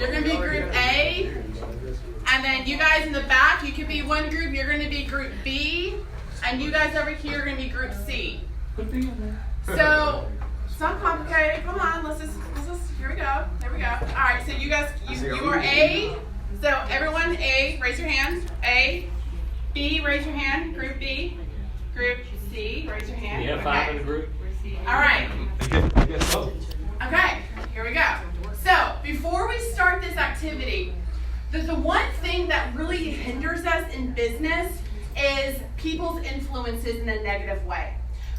You're going to be group A. And then you guys in the back, you could be one group. You're going to be group B. And you guys over here are going to be group C. So, it's not complicated. Come on, let's just, here we go. There we go. All right, so you guys, you are A. So, everyone, A, raise your hand. A. B, raise your hand. Group B. Group C, raise your hand. You have 5 in the group? All right. Okay, here we go. So, before we start this activity, the one thing that really hinders us in business is people's influences in a negative way.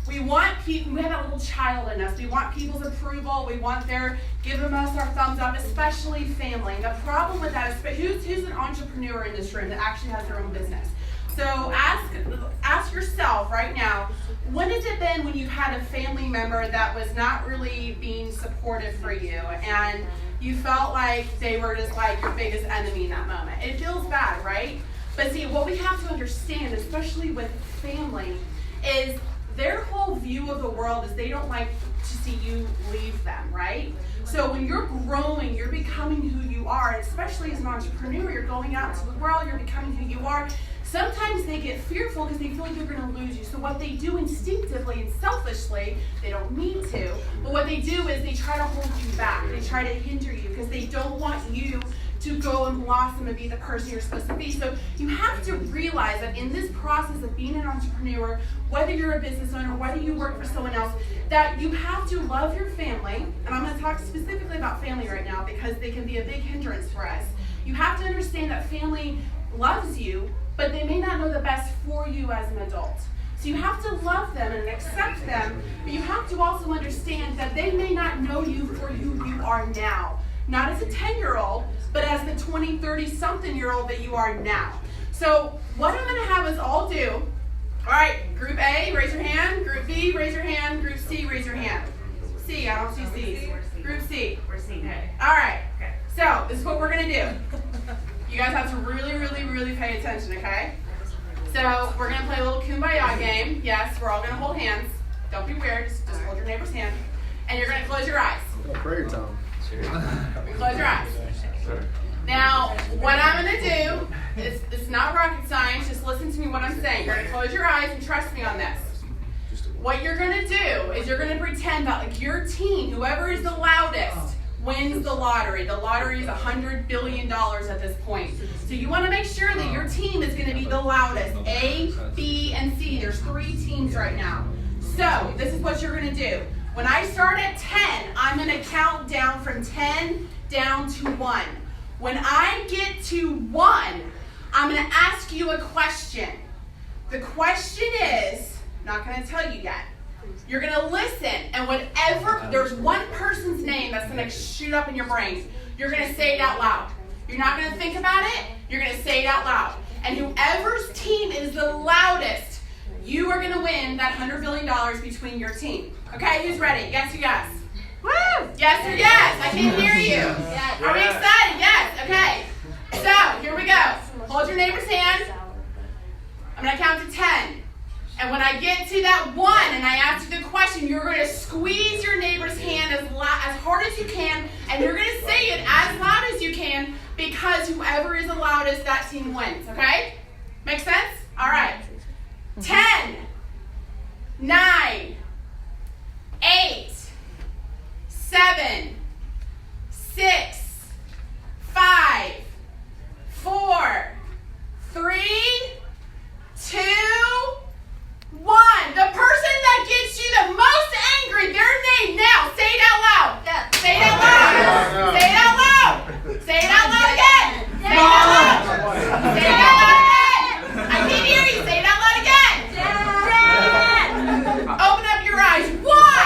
We want people, we have that little child in us. We want people's approval. We want their giving us our thumbs up, especially family. And the problem with that is, who's an entrepreneur in this room that actually has their own business? So ask yourself right now, when has it been when you've had a family member that was not really being supportive for you and you felt like they were just like your biggest enemy in that moment? It feels bad, right? But see, what we have to understand, especially with family, is their whole view of the world is they don't like to see you leave them, right? So when you're growing, you're becoming who you are, and especially as an entrepreneur, you're going out into the world, you're becoming who you are. Sometimes they get fearful because they feel like they're going to lose you. So what they do instinctively and selfishly, they don't mean to, but what they do is they try to hold you back. They try to hinder you because they don't want you to go and blossom and be the person you're supposed to be. So you have to realize that in this process of being an entrepreneur, whether you're a business owner, whether you work for someone else, that you have to love your family. And I'm going to talk specifically about family right now because they can be a big hindrance for us. You have to understand that family loves you, but they may not know the best for you as an adult. So you have to love them and accept them, but you have to also understand that they may not know you for who you are now. Not as a 10-year-old, but as the 20, 30-something-year-old that you are now. So what I'm going to have us all do, all right, Group A, raise your hand. Group B, raise your hand. Group C, raise your hand. C, I don't see C's. Group C. We're C. Okay. All right. Okay. So this is what we're going to do. You guys have to really, really, really pay attention, okay? So we're going to play a little kumbaya game. Yes, we're all going to hold hands. Don't be weird. Just hold your neighbor's hand. And you're going to close your eyes. Prayer time. Close your eyes. Now, what I'm going to do is, it's not rocket science. Just listen to me what I'm saying. You're going to close your eyes and trust me on this. What you're going to do is you're going to pretend that like your team, whoever is the loudest, wins the lottery. The lottery is $100 billion at this point. So you want to make sure that your team is going to be the loudest. A, B, and C. There's 3 teams right now. So this is what you're going to do. When I start at 10, I'm going to count down from 10 down to 1. When I get to 1, I'm going to ask you a question. The question is, I'm not going to tell you yet. You're going to listen, and whatever, there's one person's name that's going to shoot up in your brain. You're going to say it out loud. You're not going to think about it. You're going to say it out loud. And whoever's team is the loudest, you are going to win that $100 billion between your team. Okay, who's ready? Yes or yes? Woo! Yes or yes? I can hear you. Yes. Are we excited? Yes. Okay. So, here we go. Hold your neighbor's hand. I'm going to count to 10. And when I get to that 1 and I ask you the question, you're going to squeeze your neighbor's hand as hard as you can, and you're going to say it as loud as you can, because whoever is the loudest, that team wins. Okay? Make sense? All right. 10, 9, 8, 7, 6, 5, 4, 3, 2, 1. The person that gets you the most angry, their name now. Say it out loud. Yeah. Say it out loud. Say it out loud. Say it out loud again. Say it out loud. Say it out loud again. I can't hear you. Say it out loud again. Open up your eyes. Why?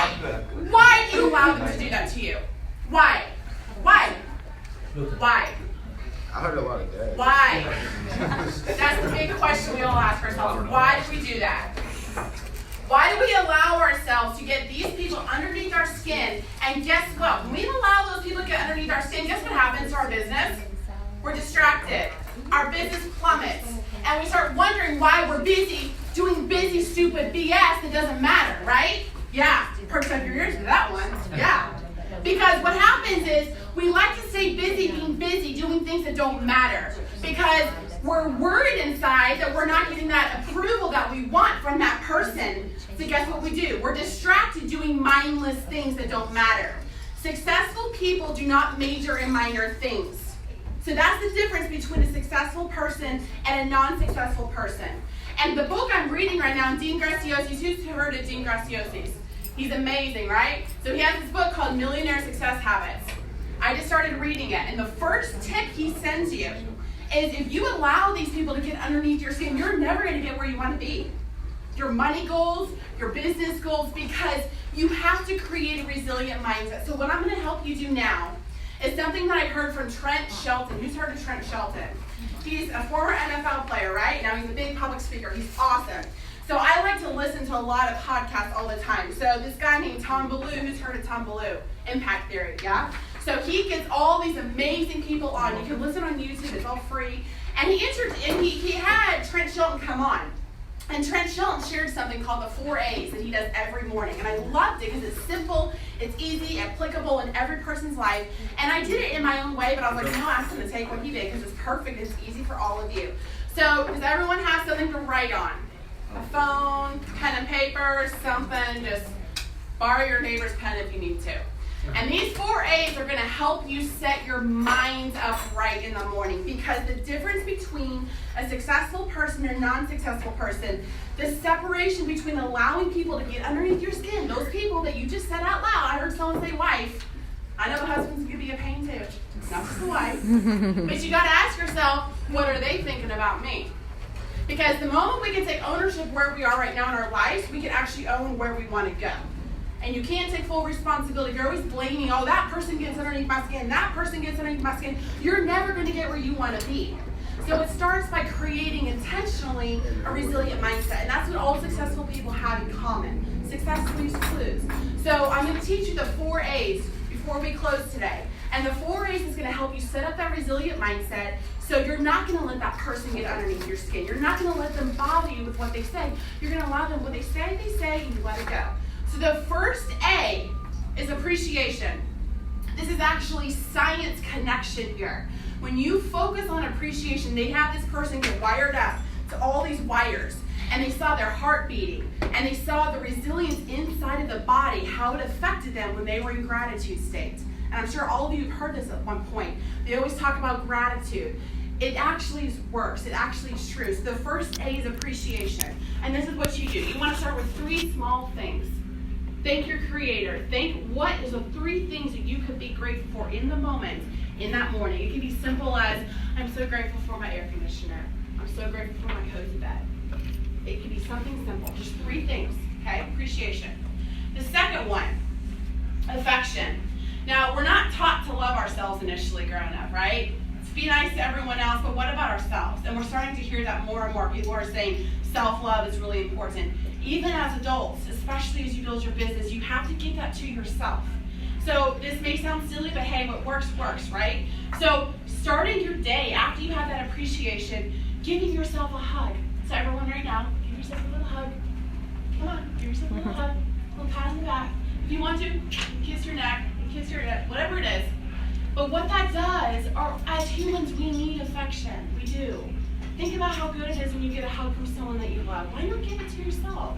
Why do you allow them to do that to you? Why? Why? Why? I heard a lot of that. Why? That's the big question we all ask ourselves. Why do we do that? Why do we allow ourselves to get these people underneath our skin? And guess what? When we allow those people to get underneath our skin, guess what happens to our business? We're distracted. Our business plummets. And we start wondering why we're busy doing busy, stupid BS that doesn't matter, right? Yeah. Perks up your ears to that one. Yeah. Because what happens is we like to stay busy being busy don't matter. Because we're worried inside that we're not getting that approval that we want from that person. So guess what we do? We're distracted doing mindless things that don't matter. Successful people do not major in minor things. So that's the difference between a successful person and a non-successful person. And the book I'm reading right now, Dean Graciosi's, who's heard of Dean Graciosi's? He's amazing, right? So he has this book called Millionaire Success Habits. I just started reading it, and the first tip he sends you is if you allow these people to get underneath your skin, you're never going to get where you want to be. Your money goals, your business goals, because you have to create a resilient mindset. So what I'm going to help you do now is something that I heard from Trent Shelton. Who's heard of Trent Shelton? He's a former NFL player, right? Now he's a big public speaker. He's awesome. So I like to listen to a lot of podcasts all the time. So this guy named Tom Ballou, who's heard of Tom Ballou? Impact Theory, yeah? So he gets all these amazing people on. You can listen on YouTube, it's all free. And he had Trent Shelton come on. And Trent Shelton shared something called the 4 A's that he does every morning. And I loved it because it's simple, it's easy, applicable in every person's life. And I did it in my own way, but I was like, no, I'm going to take what he did because it's perfect, it's easy for all of you. So does everyone have something to write on? A phone, pen and paper, something, just borrow your neighbor's pen if you need to. And these 4 A's are going to help you set your minds up right in the morning, because the difference between a successful person and a non-successful person, the separation between allowing people to get underneath your skin, those people that you just said out loud, I heard someone say wife. I know the husband's going to be a pain too, not just the wife. But you got to ask yourself, what are they thinking about me? Because the moment we can take ownership where we are right now in our lives, we can actually own where we want to go. And you can't take full responsibility. You're always blaming, oh, that person gets underneath my skin, that person gets underneath my skin. You're never going to get where you want to be. So it starts by creating intentionally a resilient mindset. And that's what all successful people have in common. Success leaves clues. So I'm going to teach you the 4 A's before we close today. And the 4 A's is going to help you set up that resilient mindset, so you're not going to let that person get underneath your skin. You're not going to let them bother you with what they say. You're going to allow them what they say, and you let it go. So the first A is appreciation. This is actually science connection here. When you focus on appreciation, they have this person get wired up to all these wires, and they saw their heart beating, and they saw the resilience inside of the body, how it affected them when they were in gratitude state. And I'm sure all of you have heard this at one point. They always talk about gratitude. It actually works. It actually is true. So the first A is appreciation. And this is what you do. You want to start with 3 small things. Thank your Creator. Think what is the 3 things that you could be grateful for in the moment, in that morning. It can be simple as, I'm so grateful for my air conditioner. I'm so grateful for my cozy bed. It can be something simple. Just 3 things, okay? Appreciation. The second one, affection. Now, we're not taught to love ourselves initially growing up, right? To be nice to everyone else, but what about ourselves? And we're starting to hear that more and more. People are saying self-love is really important. Even as adults, especially as you build your business, you have to give that to yourself. So this may sound silly, but hey, what works, works, right? So starting your day after you have that appreciation, giving yourself a hug. So everyone right now, give yourself a little hug. Come on, give yourself a little hug, a little pat on the back. If you want to, kiss your neck, kiss your neck, whatever it is. But what that does, as humans, we need affection. We do. Think about how good it is when you get a hug from someone that you love. Why not give it to yourself?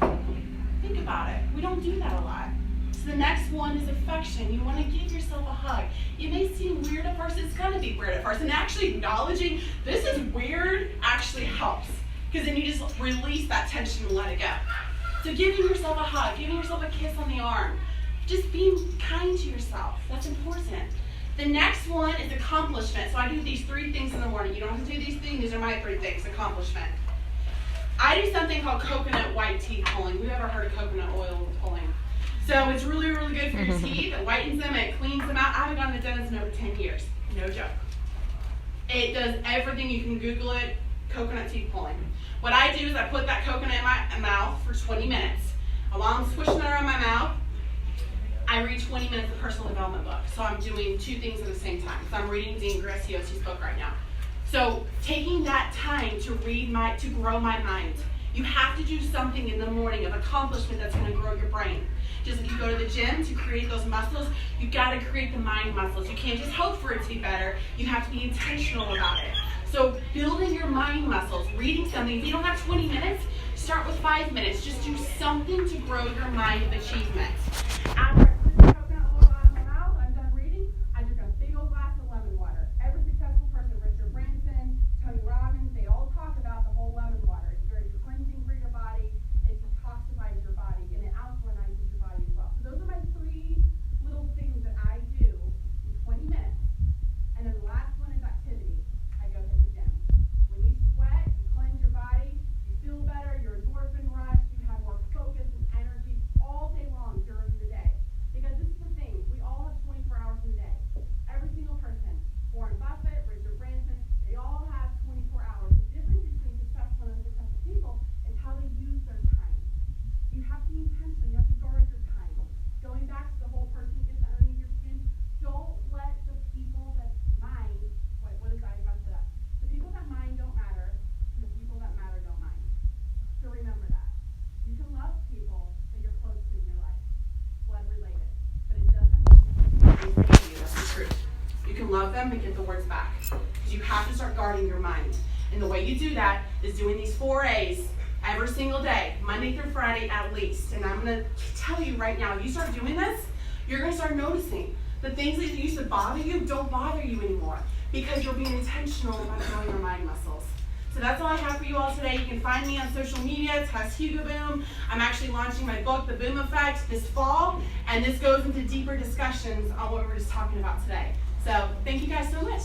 Think about it. We don't do that a lot. So the next one is affection. You want to give yourself a hug. It may seem weird at first. It's going to be weird at first. And actually acknowledging this is weird actually helps. Because then you just release that tension and let it go. So giving yourself a hug, giving yourself a kiss on the arm. Just being kind to yourself. That's important. The next one is accomplishment. So I do these 3 things in the morning. You don't have to do these things. These are my 3 things. Accomplishment. I do something called coconut white teeth pulling. Who ever heard of coconut oil pulling? So it's really, really good for your teeth. It whitens them. It cleans them out. I haven't gone to the dentist in over 10 years. No joke. It does everything. You can Google it. Coconut teeth pulling. What I do is I put that coconut in my mouth for 20 minutes. While I'm swishing it around my mouth, I read 20 minutes of personal development book. So I'm doing 2 things at the same time. So I'm reading Dean Graciosi's book right now. So taking that time to read to grow my mind. You have to do something in the morning of accomplishment that's going to grow your brain. Just like you go to the gym to create those muscles, you got to create the mind muscles. You can't just hope for it to be better. You have to be intentional about it. So building your mind muscles, reading something. If you don't have 20 minutes, start with 5 minutes. Just do something to grow your mind of achievement. After I put the coconut oil out of my mouth, I'm done reading, I drink a big old glass of lemon water. Every successful person, Richard Branson, Tony Robbins, they all talk about the whole lemon water. It's very cleansing for your body. It detoxifies your body, and it alkalinizes your body as well. So those are my 3 little things that I do in 20 minutes. And then the last one is activity. I go hit the gym. When you sweat, you cleanse your body, you feel better, your endorphin rush, you have more focus and energy all day long during the day. Because this is the thing, we all have 24 hours in a day. Every single person, Warren Buffett, Richard Branson, they all have 24 hours. The difference between successful and unsuccessful people is how they use their time. You have to be intentional, you have to guard your time. Going back to the whole person gets underneath your skin, don't let the people that mind, what is that? I messed it up. The people that mind don't matter, and the people that matter don't mind. So remember that. You can love people that you're close to in your life, blood related, but it doesn't mean anything to you. That's the truth. You can love them, but get the words back. Because you have to start guarding your mind. And the way you do that is doing these 4 A's every single day, Monday through Friday at least. And I'm going to tell you right now, you start doing this, you're going to start noticing the things that used to bother you don't bother you anymore because you're being intentional about growing your mind muscles. So that's all I have for you all today. You can find me on social media, Tess Hugoboom. I'm actually launching my book, The Boom Effect, this fall, and this goes into deeper discussions on what we were just talking about today. So thank you guys so much.